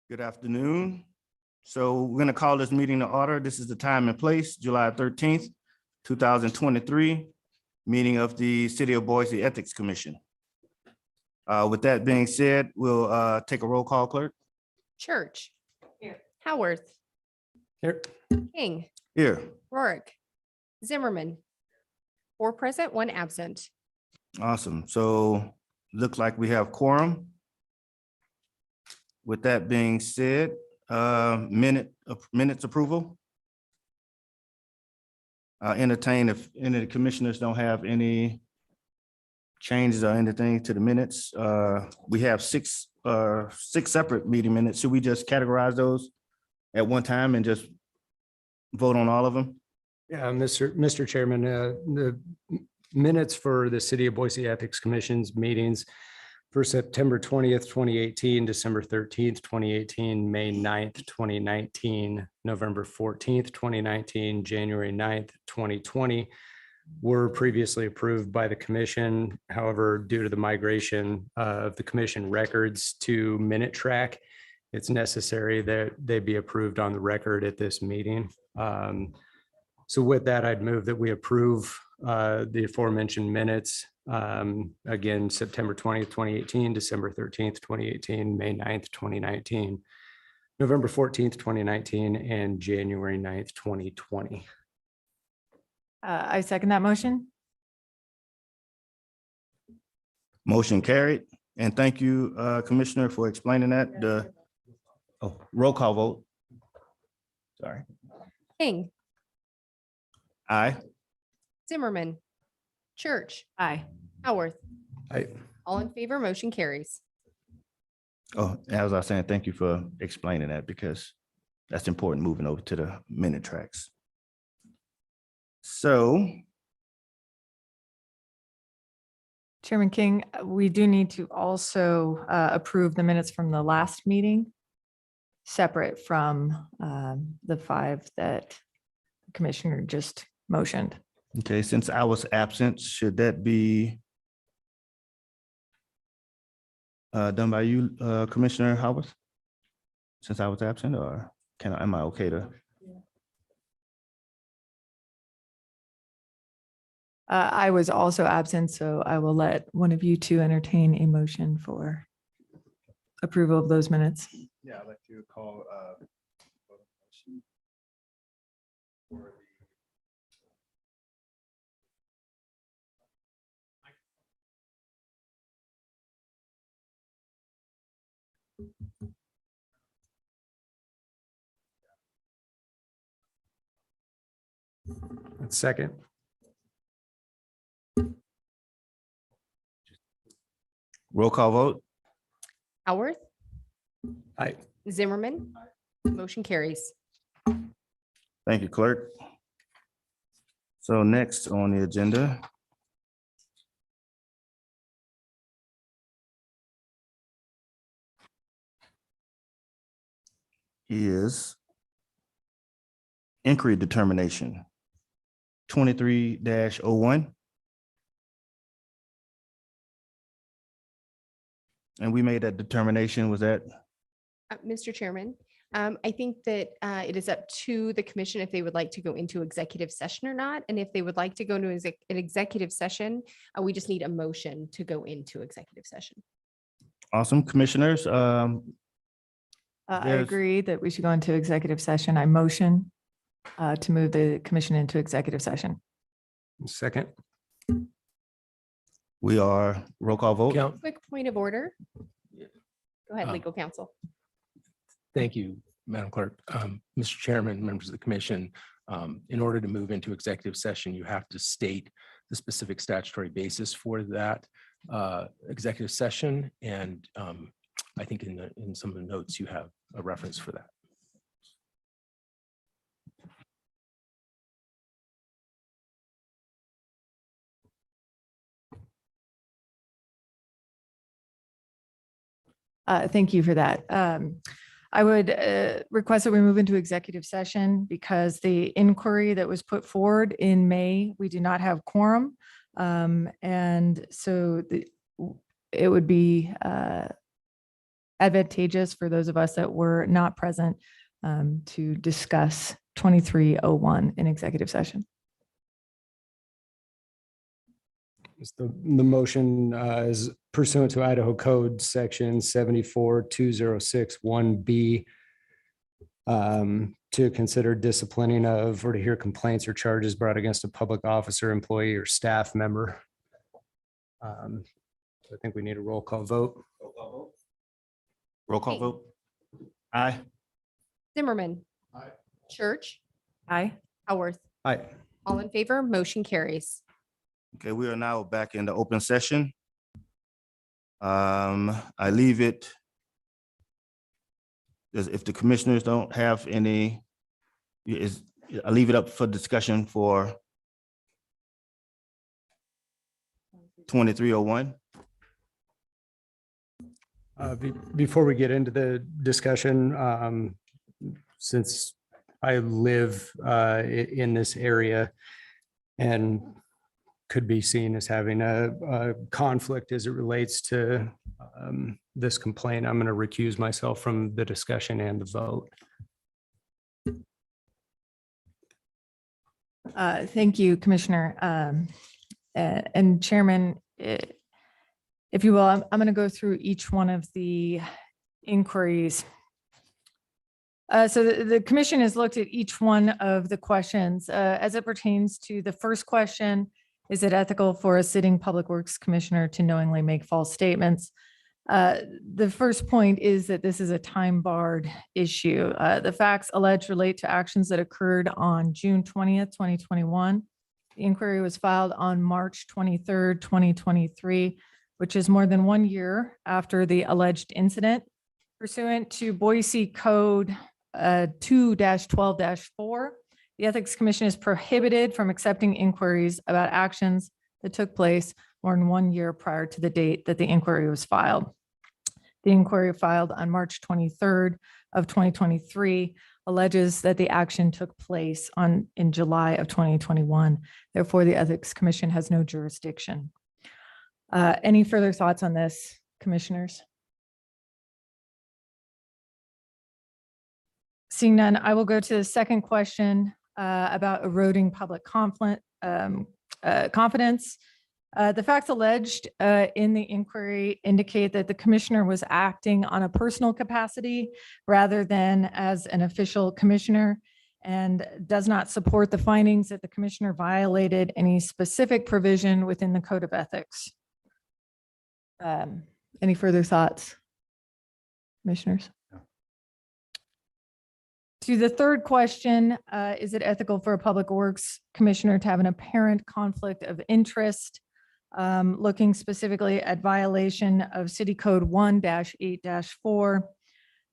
Good afternoon. So we're going to call this meeting to order. This is the time and place, July 13th, 2023, meeting of the City of Boise Ethics Commission. With that being said, we'll take a roll call, clerk. Church. Here. Howarth. Here. King. Here. Rorick. Zimmerman. 4 present, 1 absent. Awesome. So looks like we have quorum. With that being said, minutes approval. Entertain if any of the commissioners don't have any changes or anything to the minutes. We have six separate meeting minutes. Should we just categorize those at one time and just vote on all of them? Yeah, Mr. Chairman, the minutes for the City of Boise Ethics Commission's meetings for September 20th, 2018, December 13th, 2018, May 9th, 2019, November 14th, 2019, January 9th, 2020 were previously approved by the commission. However, due to the migration of the commission records to Minute Track, it's necessary that they be approved on the record at this meeting. So with that, I'd move that we approve the aforementioned minutes. Again, September 20th, 2018, December 13th, 2018, May 9th, 2019, November 14th, 2019, and January 9th, 2020. I second that motion. Motion carried. And thank you, Commissioner, for explaining that. Roll call vote. Sorry. King. Aye. Zimmerman. Church. Aye. Howarth. Aye. All in favor, motion carries. Oh, as I was saying, thank you for explaining that because that's important moving over to the minute tracks. So, Chairman King, we do need to also approve the minutes from the last meeting, separate from the 5 that the Commissioner just motioned. okay, since I was absent, should that be done by you, Commissioner Howard? Since I was absent, or am I okay to? I was also absent, so I will let one of you two entertain a motion for approval of those minutes. Yeah, I'd like to call. Second. Roll call vote. Howarth. Aye. Zimmerman. Motion carries. Thank you, clerk. So next on the agenda is inquiry determination 23-01. And we made that determination, was that? Mr. Chairman, I think that it is up to the commission if they would like to go into executive session or not. And if they would like to go into an executive session, we just need a motion to go into executive session. Awesome, commissioners. I There's- agree that we should go into executive session. I motion to move the commission into executive session. Second. We are roll call vote. Count. Quick point of order. Go ahead, Uh, legal counsel. Thank you, Madam Clerk. Mr. Chairman, members of the commission, in order to move into executive session, you have to state the specific statutory basis for that executive session. And I think in some of the notes, you have a reference for that. Thank you for that. I would request that we move into executive session because the inquiry that was put forward in May, we do not have quorum. And so it would be advantageous for those of us that were not present to discuss 2301 in executive session. The motion is pursuant to Idaho Code Section 74-206-1B to consider disciplining of or to hear complaints or charges brought against a public officer, employee, or staff member. I think we need a roll call vote. Roll call vote. Aye. Zimmerman. Church. Aye. Howarth. Aye. All in favor, motion carries. Okay, we are now back in the open session. I leave it. If the commissioners don't have any, I leave it up for discussion for 2301. Before we get into the discussion, since I live in this area and could be seen as having a conflict as it relates to this complaint, I'm going to recuse myself from the discussion and the vote. Thank you, Commissioner. And Chairman, if you will, I'm going to go through each one of the inquiries. So the commission has looked at each one of the questions as it pertains to the first question. Is it ethical for a sitting public works commissioner to knowingly make false statements? The first point is that this is a time barred issue. The facts alleged relate to actions that occurred on June 20th, 2021. The inquiry was filed on March 23rd, 2023, which is more than 1 year after the alleged incident. Pursuant to Boise Code 2-12-4, the Ethics Commission is prohibited from accepting inquiries about actions that took place more than 1 year prior to the date that the inquiry was filed. The inquiry filed on March 23rd of 2023 alleges that the action took place in July of 2021. Therefore, the Ethics Commission has no jurisdiction. Any further thoughts on this, commissioners? Seeing none, I will go to the second question about eroding public confidence. The facts alleged in the inquiry indicate that the commissioner was acting on a personal capacity rather than as an official commissioner, and does not support the findings that the commissioner violated any specific provision within the Code of Ethics. Any further thoughts, commissioners? To the third question, is it ethical for a public works commissioner to have an apparent conflict of interest? Looking specifically at violation of City Code 1-8-4,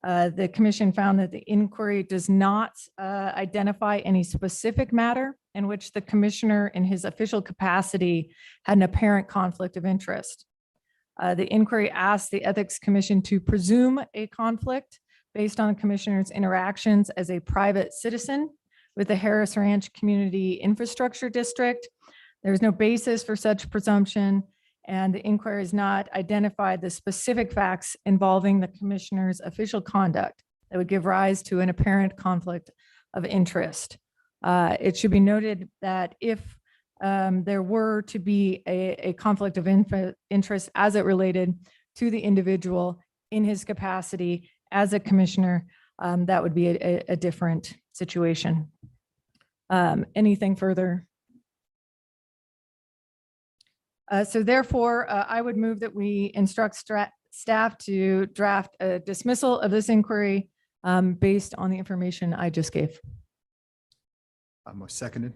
the commission found that the inquiry does not identify any specific matter in which the commissioner in his official capacity had an apparent conflict of interest. The inquiry asked the Ethics Commission to presume a conflict based on the commissioner's interactions as a private citizen with the Harris Ranch Community Infrastructure District. There is no basis for such presumption, and the inquiry has not identified the specific facts involving the commissioner's official conduct that would give rise to an apparent conflict of interest. It should be noted that if there were to be a conflict of interest as it related to the individual in his capacity as a commissioner, that would be a different situation. Anything further? So therefore, I would move that we instruct staff to draft a dismissal of this inquiry based on the information I just gave. I'm seconded.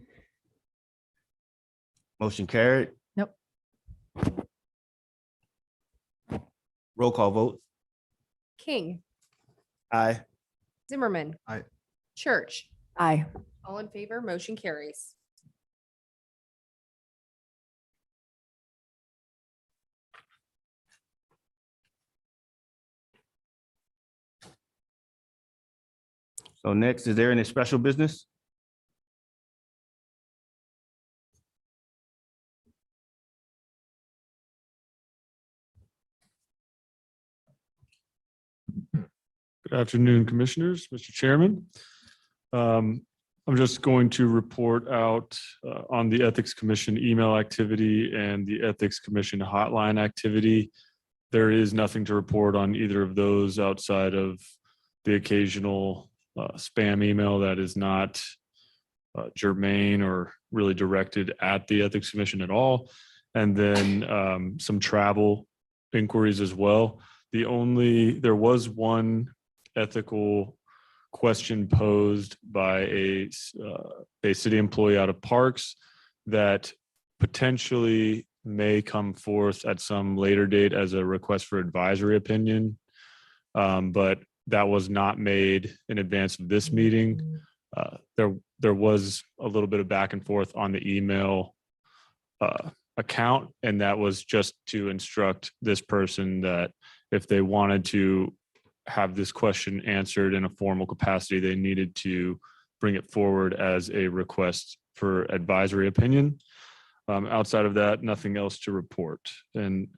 Motion carried. Nope. Roll call vote. King. Aye. Zimmerman. Aye. Church. Aye. All in favor, motion carries. So next, is there any special business? Good afternoon, Commissioners, Mr. Chairman. I'm just going to report out on the Ethics Commission email activity and the Ethics Commission hotline activity. There is nothing to report on either of those outside of the occasional spam email that is not germane or really directed at the Ethics Commission at all. And then some travel inquiries as well. There was one ethical question posed by a city employee out of Parks that potentially may come forth at some later date as a request for advisory opinion. But that was not made in advance of this meeting. There was a little bit of back and forth on the email account, and that was just to instruct this person that if they wanted to have this question answered in a formal capacity, they needed to bring it forward as a request for advisory opinion. Outside of that, nothing else to report. And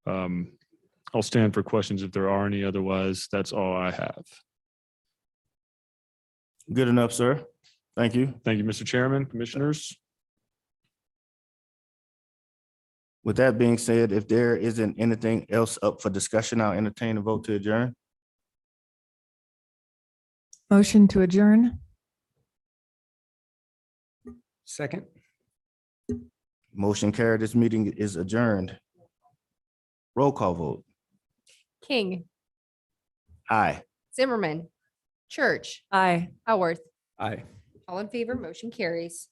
I'll stand for questions if there are any. Otherwise, that's all I have. Good enough, sir. Thank you. Thank you, Mr. Chairman, Commissioners. With that being said, if there isn't anything else up for discussion, I'll entertain a vote to adjourn. Motion to adjourn. Second. Motion carried. This meeting is adjourned. Roll call vote. King, Aye. Zimmerman, Church, Aye. Howarth, Aye. all in favor, motion carries.